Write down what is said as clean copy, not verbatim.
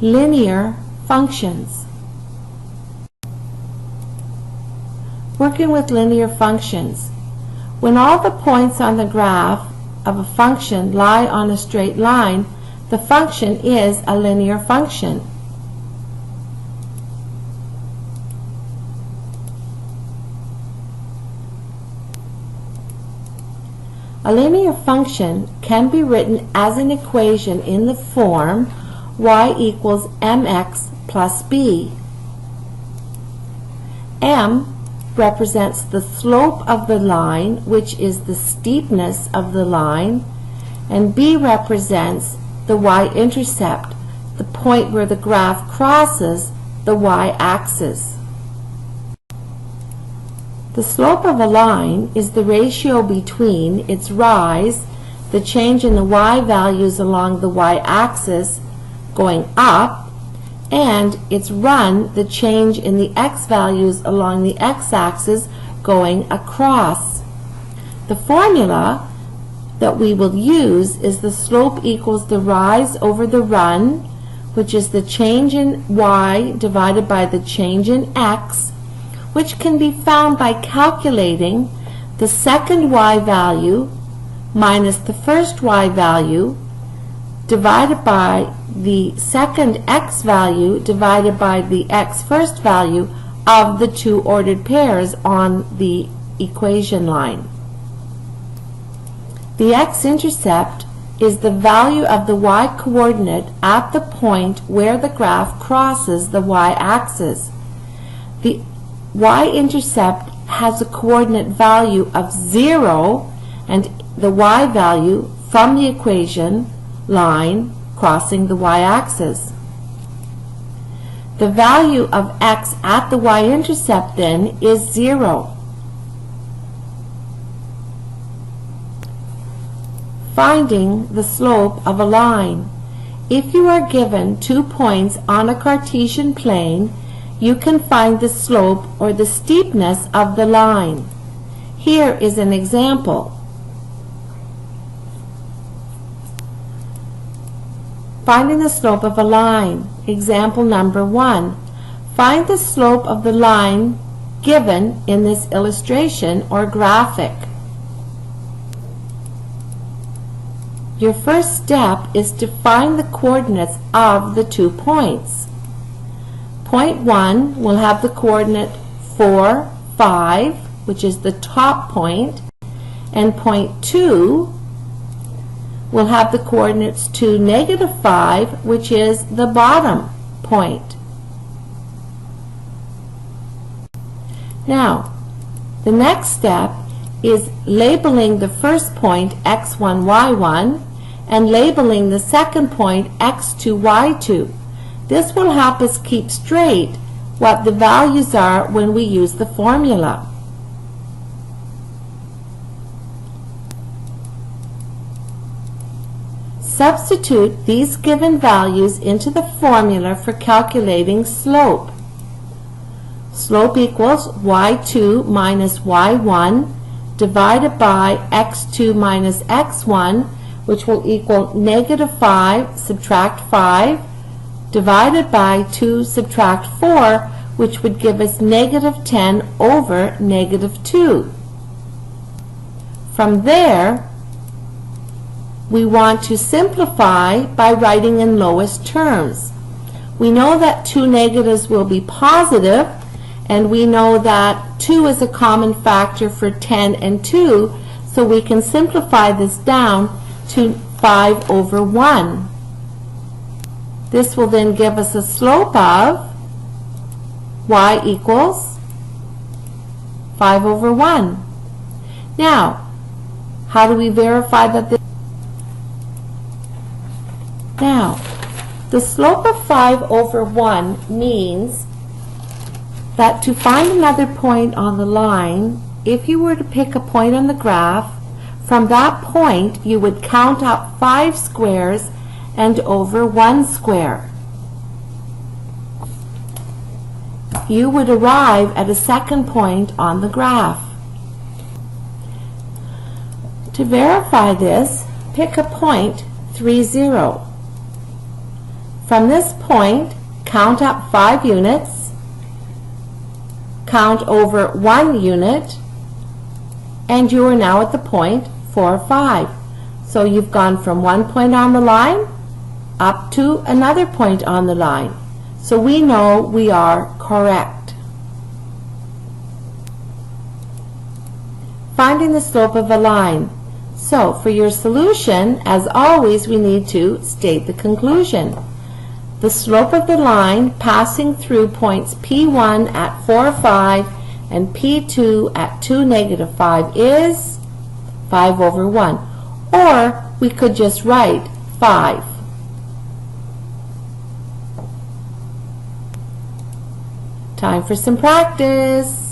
Linear functions. Working with linear functions. When all the points on the graph of a function lie on a straight line, the function is a linear function. A linear function can be written as an equation in the form y equals mx plus b. M represents the slope of the line, which is the steepness of the line, and b represents the y-intercept, the point where the graph crosses the y-axis. The slope of a line is the ratio between its rise, the change in the y values along the y-axis going up, and its run, the change in the x values along the x-axis going across. The formula that we will use is the slope equals the rise over the run, which is the change in y divided by the change in x, which can be found by calculating the second y value minus the first y value divided by the second x value divided by the x first value of the two ordered pairs on the equation line. The x-intercept is the value of the y-coordinate at the point where the graph crosses the y-axis. The y-intercept has a coordinate value of 0 and the y value from the equation line crossing the y-axis. The value of x at the y-intercept then is 0. Finding the slope of a line. If you are given 2 points on a Cartesian plane, you can find the slope or the steepness of the line. Here is an example. Finding the slope of a line. Example number 1. Find the slope of the line given in this illustration or graphic. Your first step is to find the coordinates of the 2 points. Point 1 will have the coordinate 4, 5, which is the top point, and point 2 will have the coordinates 2, -5, which is the bottom point. Now, the next step is labeling the first point x1, y1 and labeling the second point x2, y2. This will help us keep straight what the values are when we use the formula. Substitute these given values into the formula for calculating slope. Slope equals y2 minus y1 divided by x2 minus x1, which will equal -5 subtract 5 divided by 2 subtract 4, which would give us -10 over -2. From there, we want to simplify by writing in lowest terms. We know that 2 negatives will be positive, and we know that 2 is a common factor for 10 and 2, so we can simplify this down to 5 over 1. This will then give us a slope of y equals 5 over 1. Now, how do we verify that this? Now, the slope of 5 over 1 means that to find another point on the line, if you were to pick a point on the graph, from that point you would count up 5 squares and over 1 square. You would arrive at a second point on the graph. To verify this, pick a point 3, 0. From this point, count up 5 units, count over 1 unit, and you are now at the point 4, 5. So you've gone from one point on the line up to another point on the line. So we know we are correct. Finding the slope of a line. So for your solution, as always, we need to state the conclusion. The slope of the line passing through points P1 at 4, 5 and P2 at 2, negative 5 is 5 over 1. Or we could just write 5. Time for some practice.